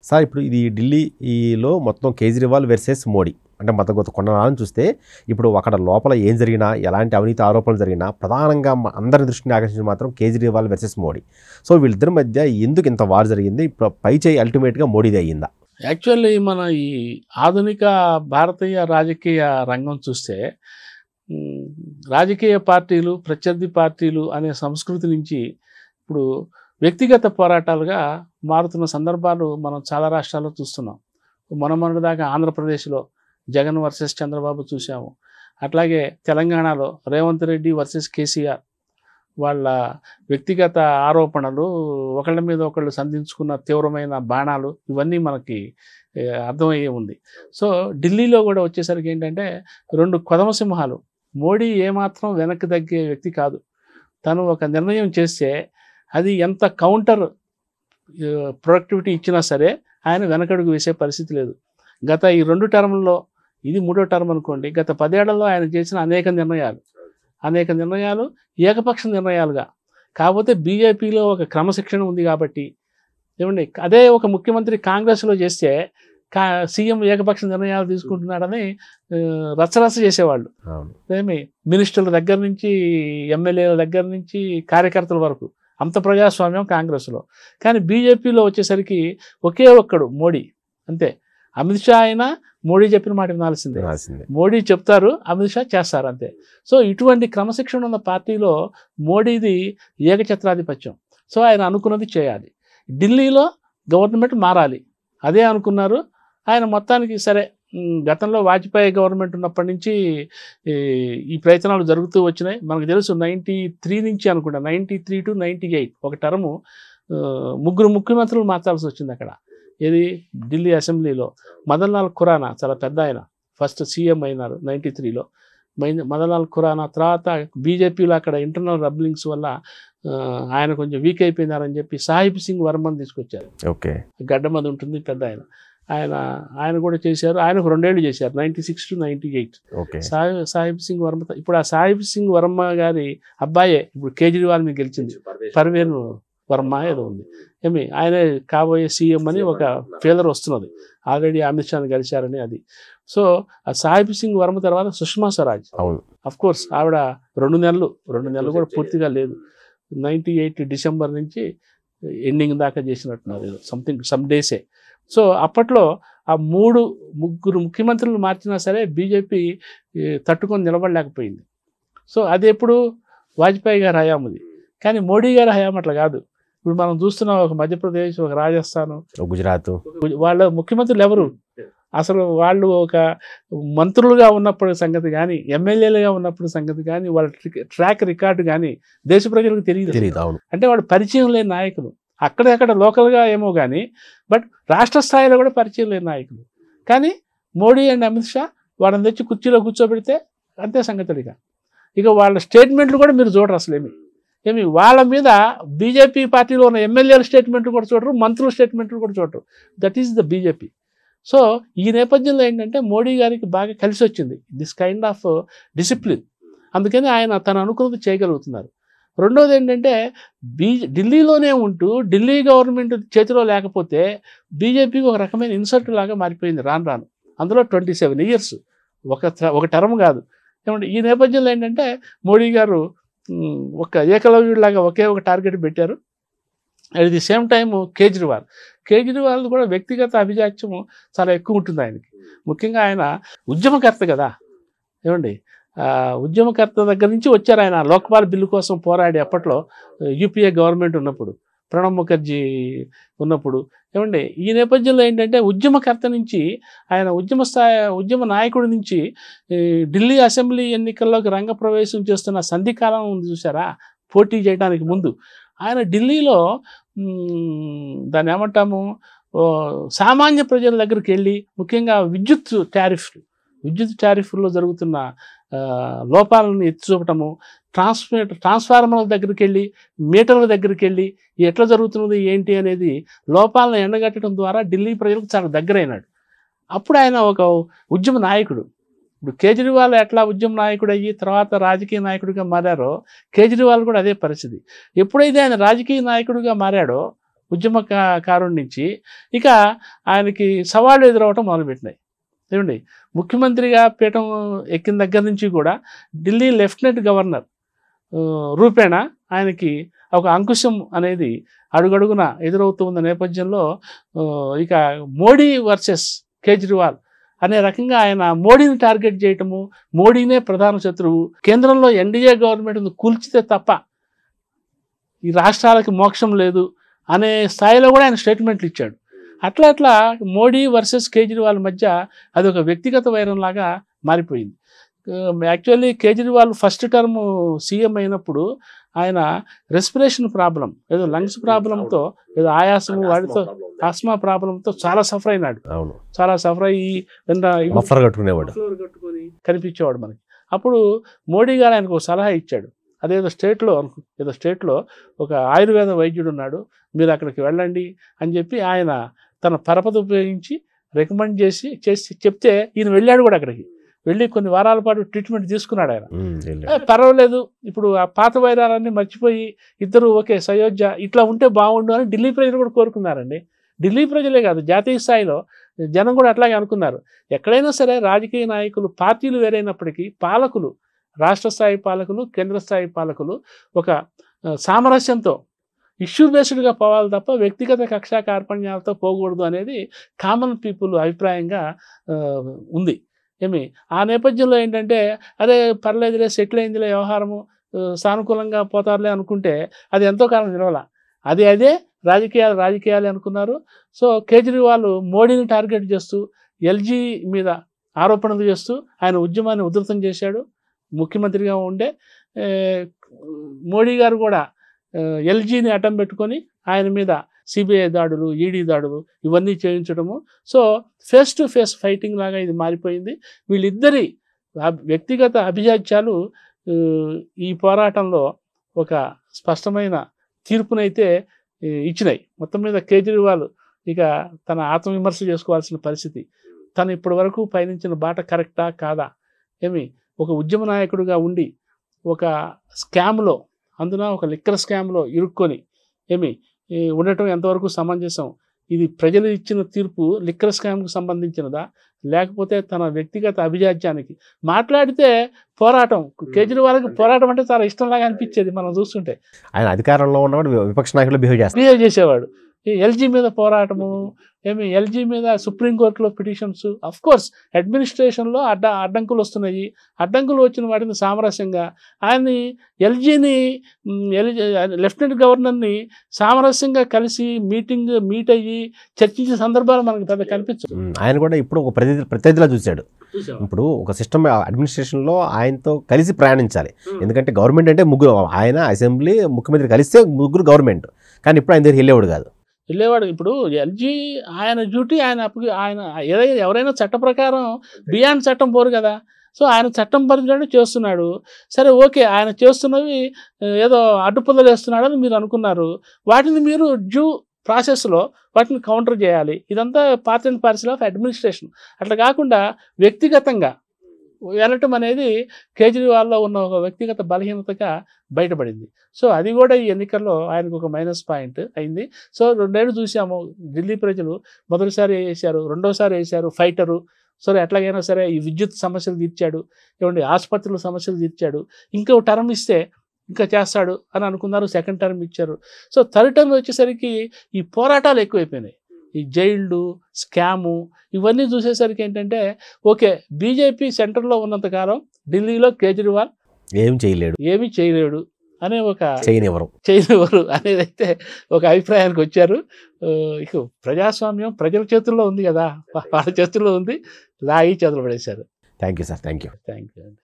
Sir ఇప్పుడు ఇది ఢిల్లీలో మొత్తం కేజ్రీవాల్ వర్సెస్ మోడీ అంటే గత కొన్నాళ్ళని చూస్తే ఇప్పుడు అక్కడ లోపల ఏం జరిగినా ఎలాంటి అవినీతి ఆరోపణలు జరిగినా ప్రధానంగా అందరి దృష్టిని ఆకర్షించి మాత్రం కేజ్రీవాల్ వర్సెస్ మోడీ. సో వీళ్ళిద్దరి మధ్య ఎందుకు ఇంత వార్ జరిగింది? ఇప్పుడు పై చేయి అల్టిమేట్గా మోడీది అయ్యిందా? యాక్చువల్లీ మన ఈ ఆధునిక భారతీయ రాజకీయ రంగం చూస్తే రాజకీయ పార్టీలు ప్రత్యర్థి పార్టీలు అనే సంస్కృతి నుంచి ఇప్పుడు వ్యక్తిగత పోరాటాలుగా మారుతున్న సందర్భాలు మనం చాలా రాష్ట్రాల్లో చూస్తున్నాం. మొన్నటిదాకా ఆంధ్రప్రదేశ్లో జగన్ వర్సెస్ చంద్రబాబు చూసాము. అట్లాగే తెలంగాణలో రేవంత్ రెడ్డి వర్సెస్ కేసీఆర్ వాళ్ళ వ్యక్తిగత ఆరోపణలు, ఒకళ్ళ మీద ఒకళ్ళు సంధించుకున్న తీవ్రమైన బాణాలు ఇవన్నీ మనకి అర్థమయ్యే ఉంది. సో ఢిల్లీలో కూడా వచ్చేసరికి ఏంటంటే రెండు కొదమసింహాలు. మోడీ ఏమాత్రం వెనక్కి తగ్గే వ్యక్తి కాదు. తను ఒక నిర్ణయం చేస్తే అది ఎంత కౌంటర్ ప్రొడక్టివిటీ ఇచ్చినా సరే ఆయన వెనకడుగు వేసే పరిస్థితి లేదు. గత ఈ 2 టర్మ్లో ఇది 3వ టర్మ్ అనుకోండి, గత 10 ఏళ్లలో ఆయన చేసిన అనేక నిర్ణయాలు ఏకపక్ష నిర్ణయాలుగా. కాకపోతే బీజేపీలో ఒక క్రమశిక్షణ ఉంది కాబట్టి ఏమండి, అదే ఒక ముఖ్యమంత్రి కాంగ్రెస్లో చేస్తే సీఎం ఏకపక్ష నిర్ణయాలు తీసుకుంటున్నాడని రచ్చరచ్చ చేసేవాళ్ళు. ఏమి మినిస్టర్ల దగ్గర నుంచి ఎమ్మెల్యేల దగ్గర నుంచి కార్యకర్తల వరకు అంత ప్రజాస్వామ్యం కాంగ్రెస్లో. కానీ బీజేపీలో వచ్చేసరికి ఒకే ఒక్కడు మోడీ, అంతే. అమిత్ షా అయినా మోడీ చెప్పిన మాట వినాల్సిందే. మోడీ చెప్తారు, అమిత్ షా చేస్తారు, అంతే. సో ఇటువంటి క్రమశిక్షణ ఉన్న పార్టీలో మోడీది ఏకఛత్రాధిపత్యం. సో ఆయన అనుకున్నది చేయాలి. ఢిల్లీలో గవర్నమెంట్ మారాలి అదే అనుకున్నారు ఆయన. మొత్తానికి సరే, గతంలో వాజ్పేయి గవర్నమెంట్ ఉన్నప్పటి నుంచి ఈ ప్రయత్నాలు జరుగుతూ వచ్చినాయి. మనకు తెలుసు 93 నుంచి అనుకుంటా, 93 to 98 ఒక టర్ము 3 ముఖ్యమంత్రులు మార్చాల్సి వచ్చింది అక్కడ. ఇది ఢిల్లీ అసెంబ్లీలో మదన్ లాల్ ఖురానా చాలా పెద్ద ఆయన ఫస్ట్ సీఎం అయినారు 93లో. మదన్ లాల్ ఖురానా తర్వాత బీజేపీలో అక్కడ ఇంటర్నల్ రబ్లింగ్స్ వల్ల ఆయన కొంచెం వీక్ అయిపోయినారని చెప్పి సాహిబ్ సింగ్ వర్మని తీసుకొచ్చారు. ఓకే, గడ్డమది ఉంటుంది పెద్ద ఆయన. ఆయన కూడా చేశారు. ఆయనకు 2 ఏళ్ళు చేశారు, 96 to 98. సాహిబ్ సింగ్ వర్మ. ఇప్పుడు ఆ సాహిబ్ సింగ్ వర్మ గారి అబ్బాయే ఇప్పుడు కేజ్రీవాల్ మీద గెలిచింది, పర్వేన్ వర్మ ఏదో ఉంది. ఆయన కాబోయే సీఎం అని ఒక ఫీలర్ వస్తున్నది. ఆల్రెడీ అమిత్ షాని కలిశారని అది. సో ఆ సాహిబ్ సింగ్ వర్మ తర్వాత సుష్మా స్వరాజ్. అఫ్ కోర్స్ ఆవిడ 2 నెలలు కూడా పూర్తిగా లేదు, 98 డిసెంబర్ నుంచి ఎండింగ్ దాకా చేసినట్టున్నారు, సమ్ డేసే. సో అప్పట్లో ఆ 3 ముఖ్యమంత్రులు మార్చినా సరే బీజేపీ తట్టుకొని నిలబడలేకపోయింది. సో అది ఎప్పుడు వాజ్పేయి గారి హయాముది. కానీ మోడీ గారి హయాం అట్లా కాదు. ఇప్పుడు మనం చూస్తున్నాం, ఒక మధ్యప్రదేశ్, ఒక రాజస్థాన్, గుజరాత్, వాళ్ళ ముఖ్యమంత్రులు ఎవరు అసలు వాళ్ళు ఒక మంత్రులుగా ఉన్నప్పుడు సంగతి కానీ, ఎమ్మెల్యేలుగా ఉన్నప్పుడు సంగతి కానీ, వాళ్ళ ట్రాక్ రికార్డు కానీ దేశ ప్రజలకు తెలియదు. అంటే వాళ్ళు పరిచయం లేని నాయకులు. అక్కడెక్కడ లోకల్గా ఏమో కానీ, బట్ రాష్ట్ర స్థాయిలో కూడా పరిచయం లేని నాయకులు. కానీ మోడీ అండ్ అమిత్ షా వాళ్ళని తెచ్చి కుర్చీలో కూర్చోబెడితే అంతే సంగతులు. ఇక వాళ్ళ స్టేట్మెంట్లు కూడా మీరు చూడరు అసలు. వాళ్ళ మీద బీజేపీ పార్టీలో ఉన్న ఎమ్మెల్యేల స్టేట్మెంట్లు కూడా చూడరు, మంత్రుల స్టేట్మెంట్లు కూడా చూడరు. That is the BJP. So ఈ నేపథ్యంలో ఏంటంటే మోడీ గారికి బాగా కలిసి వచ్చింది దిస్ కైండ్ ఆఫ్ డిసిప్లిన్. అందుకని ఆయన తను అనుకున్నది చేయగలుగుతున్నారు. రెండోది ఏంటంటే ఢిల్లీలోనే ఉంటూ ఢిల్లీ గవర్నమెంట్ చేతిలో లేకపోతే బీజేపీకి ఒక రకమైన ఇన్సల్ట్ లాగా మారిపోయింది రాను. అందులో 27 years ఒక టర్మ్ కాదు. ఏమంటే ఈ నేపథ్యంలో ఏంటంటే మోడీ గారు ఒక ఏకలవ్యుడిలాగా ఒకే ఒక టార్గెట్ పెట్టారు. At the same time Kejriwal కూడా వ్యక్తిగత అభిజాత్యము చాలా ఎక్కువ ఉంటుంది ఆయనకి. ముఖ్యంగా ఆయన ఉద్యమకర్త కదా. ఉద్యమకర్త దగ్గర నుంచి వచ్చారు ఆయన. లోక్పాల్ బిల్లు కోసం పోరాడి అప్పట్లో యూపీఏ గవర్నమెంట్ ఉన్నప్పుడు, ప్రణబ్ ముఖర్జీ ఉన్నప్పుడు. ఈ నేపథ్యంలో ఏంటంటే ఉద్యమకర్త నుంచి ఆయన ఉద్యమ నాయకుడి నుంచి ఢిల్లీ అసెంబ్లీ ఎన్నికల్లోకి రంగప్రవేశం చేస్తున్న సంధికాలం ఉంది చూసారా, పోటీ చేయడానికి ముందు ఆయన ఢిల్లీలో దాన్ని ఏమంటాము, సామాన్య ప్రజల దగ్గరికి వెళ్ళి ముఖ్యంగా విద్యుత్ టారిఫ్లో జరుగుతున్న లోపాలను ఎత్తి చూపటము, ట్రాన్స్ఫార్మర్ల దగ్గరికి వెళ్ళి, మీటర్ల దగ్గరికి వెళ్ళి ఎట్లా జరుగుతున్నది ఏంటి అనేది లోపాలను ఎండగట్టడం ద్వారా ఢిల్లీ ప్రజలకు చాలా దగ్గరైనాడు. అప్పుడు ఆయన ఒక ఉద్యమ నాయకుడు. ఇప్పుడు కేజ్రీవాల్ ఎట్లా ఉద్యమ నాయకుడు అయ్యి తర్వాత రాజకీయ నాయకుడిగా మారారో కేజ్రీవాల్ కూడా అదే పరిస్థితి. ఎప్పుడైతే ఆయన రాజకీయ నాయకుడిగా మారాడో ఉద్యమకారుడి నుంచి ఇక ఆయనకి సవాళ్ళు ఎదురవటం మొదలుపెట్టినాయి. ఏమండి, ముఖ్యమంత్రిగా పీఠం ఎక్కిన దగ్గర నుంచి కూడా ఢిల్లీ లెఫ్టినెంట్ గవర్నర్ రూపేణ ఆయనకి ఒక అంకుశం అనేది అడుగడుగున ఎదురవుతున్న నేపథ్యంలో ఇక మోడీ వర్సెస్ కేజ్రీవాల్ అనే రకంగా ఆయన మోడీని టార్గెట్ చేయటము, మోడీనే ప్రధాన శత్రువు, కేంద్రంలో ఎన్డీఏ గవర్నమెంట్ను కూల్చితే తప్ప ఈ రాష్ట్రాలకి మోక్షం లేదు అనే స్థాయిలో కూడా ఆయన స్టేట్మెంట్లు ఇచ్చాడు. అట్లా మోడీ వర్సెస్ కేజ్రీవాల్ మధ్య అది ఒక వ్యక్తిగత వైరంలాగా మారిపోయింది. Actually Kejriwal first term CM అయినప్పుడు ఆయన రెస్పిరేషన్ ప్రాబ్లం, ఏదో లంగ్స్ ప్రాబ్లంతో, ఏదో ఆయాసము, వాటితో ఆస్మా ప్రాబ్లంతో చాలా సఫర్ అయినాడు. చాలా సఫర్ అయ్యి కట్టుకొని కనిపించేవాడు మనకి. అప్పుడు మోడీ గారు ఆయనకు ఒక సలహా ఇచ్చాడు. అదేదో స్టేట్లో ఒక ఆయుర్వేద వైద్యుడు ఉన్నాడు, మీరు అక్కడికి వెళ్ళండి అని చెప్పి ఆయన తన పరపతి ఉపయోగించి రికమెండ్ చేసి చెప్తే ఈయన వెళ్ళాడు కూడా. అక్కడికి వెళ్ళి కొన్ని వారాల పాటు ట్రీట్మెంట్ తీసుకున్నాడు ఆయన. పర్వాలేదు, ఇప్పుడు ఆ పాత వైరాలన్నీ మర్చిపోయి ఇద్దరు ఓకే సయోధ్య ఇట్లా ఉంటే బాగుండు అని ఢిల్లీ ప్రజలు కూడా కోరుకున్నారండి. ఢిల్లీ ప్రజలే కాదు, జాతీయ స్థాయిలో జనం కూడా అట్లాగే అనుకున్నారు. ఎక్కడైనా సరే రాజకీయ నాయకులు, పార్టీలు వేరైనప్పటికీ పాలకులు, రాష్ట్ర స్థాయి పాలకులు, కేంద్ర స్థాయి పాలకులు ఒక సామరస్యంతో ఇష్యూ బేస్డ్గా పోవాలి తప్ప వ్యక్తిగత కక్షా కార్పణ్యాలతో పోకూడదు అనేది కామన్ పీపుల్ అభిప్రాయంగా ఉంది. ఆ నేపథ్యంలో ఏంటంటే అదే పర్లేదులే, సెటిల్ అయిందిలే వ్యవహారము, సానుకూలంగా పోతారులే అనుకుంటే అది ఎంతో కాలం నిలవాల. అదే రాజకీయాలే అనుకున్నారు. సో కేజ్రీవాల్ మోడీని టార్గెట్ చేస్తూ ఎల్జీ మీద ఆరోపణలు చేస్తూ ఆయన ఉద్యమాన్ని ఉధృతం చేశాడు. ముఖ్యమంత్రిగా ఉండే మోడీ గారు కూడా ఎల్జీని అడ్డం పెట్టుకొని ఆయన మీద సిబిఐ దాడులు, ఈడీ దాడులు ఇవన్నీ చేయించడము. So face to face fighting లాగా ఇది మారిపోయింది. వీళ్ళిద్దరి వ్యక్తిగత అభిజాత్యాలు ఈ పోరాటంలో ఒక స్పష్టమైన తీర్పునైతే ఇచ్చినాయి. మొత్తం మీద కేజ్రీవాల్ ఇక తన ఆత్మవిమర్శ చేసుకోవాల్సిన పరిస్థితి. తను ఇప్పటి వరకు పయనించిన బాట కరెక్టా కాదా, ఒక ఉద్యమ నాయకుడిగా ఉండి ఒక స్కామ్లో, అందున ఒక లిక్కర్ స్కామ్లో ఇరుక్కొని ఉండటం ఎంతవరకు సమంజసం? ఇది ప్రజలు ఇచ్చిన తీర్పు లిక్కర్ స్కామ్కు సంబంధించినదా, లేకపోతే తన వ్యక్తిగత అభిజాత్యానికి? మాట్లాడితే పోరాటం, కేజ్రీవాల్కి పోరాటం అంటే చాలా ఇష్టంలాగా అనిపించేది మనం చూస్తుంటే. ఆయన అధికారంలో ఉన్నవాడు విపక్ష నాయకులు బిహేవ్ చేసేవాడు. ఎల్జీ మీద పోరాటము, ఎల్జీ మీద సుప్రీంకోర్టులో పిటిషన్స్. అఫ్ కోర్స్ అడ్మినిస్ట్రేషన్లో అడ్డంకులు వస్తున్నాయి. అడ్డంకులు వచ్చిన వాటిని సామరస్యంగా ఆయన్ని లెఫ్టినెంట్ గవర్నర్ని సామరస్యంగా కలిసి మీట్ అయ్యి చర్చించే సందర్భాలు మనకు పెద్ద కనిపించదు. ఆయన కూడా ఇప్పుడు ఒక ప్రత్యర్థిలా చూశాడు. ఇప్పుడు ఒక సిస్టమ్ అడ్మినిస్ట్రేషన్లో ఆయనతో కలిసి ప్రయాణించాలి. ఎందుకంటే గవర్నమెంట్ అంటే ముగ్గురు, ఆయన అసెంబ్లీ, ముఖ్యమంత్రి కలిస్తే ముగ్గురు గవర్నమెంట్. కానీ ఇప్పుడు ఆయన దగ్గర వెళ్ళేవాడు కాదు. ఇప్పుడు ఎల్జీ ఆయన డ్యూటీ ఆయన ఎవరైనా చట్ట ప్రకారం బియాండ్ చట్టం పోరు కదా. సో ఆయన చట్టం పరిధిలోనే చేస్తున్నాడు. సరే ఓకే, ఆయన చేస్తున్నవి ఏదో అడ్డుపుల్లలు వేస్తున్నాడని మీరు అనుకున్నారు. వాటిని మీరు డ్యూ ప్రాసెస్లో వాటిని కౌంటర్ చేయాలి. ఇదంతా part and parcel of administration. అట్లా కాకుండా వ్యక్తిగతంగా వెళ్ళటం అనేది కేజ్రీవాల్లో ఉన్న ఒక వ్యక్తిగత బలహీనతగా బయటపడింది. సో అది కూడా ఈ ఎన్నికల్లో ఆయనకు ఒక మైనస్ పాయింట్ అయింది. సో 2 ఏళ్ళు చూసాము, ఢిల్లీ ప్రజలు మొదటిసారి వేసారు, రెండోసారి వేసారు ఫైటరు. సరే ఎట్లాగైనా సరే ఈ విద్యుత్ సమస్యలు తీర్చాడు, ఆసుపత్రుల సమస్యలు తీర్చాడు, ఇంకో టర్మ్ ఇస్తే ఇంకా చేస్తాడు అని అనుకున్నారు. సెకండ్ టర్మ్ ఇచ్చారు. సో థర్డ్ టర్మ్ వచ్చేసరికి ఈ పోరాటాలు ఎక్కువైపోయినాయి. ఈ జైళ్ళు, స్కాము ఇవన్నీ చూసేసరికి ఏంటంటే ఓకే, బీజేపీ సెంటర్లో ఉన్నంతకాలం ఢిల్లీలో కేజ్రీవాల్ ఏమీ చేయలేడు అనే ఒక చేయనివ్వరు అనేది అయితే ఒక అభిప్రాయానికి వచ్చారు. ఇక ప్రజాస్వామ్యం ప్రజల చేతుల్లో ఉంది కదా, వాళ్ళ చేతుల్లో ఉంది, లాగి చేతులు పడేశారు. Thank you sir. Thank you.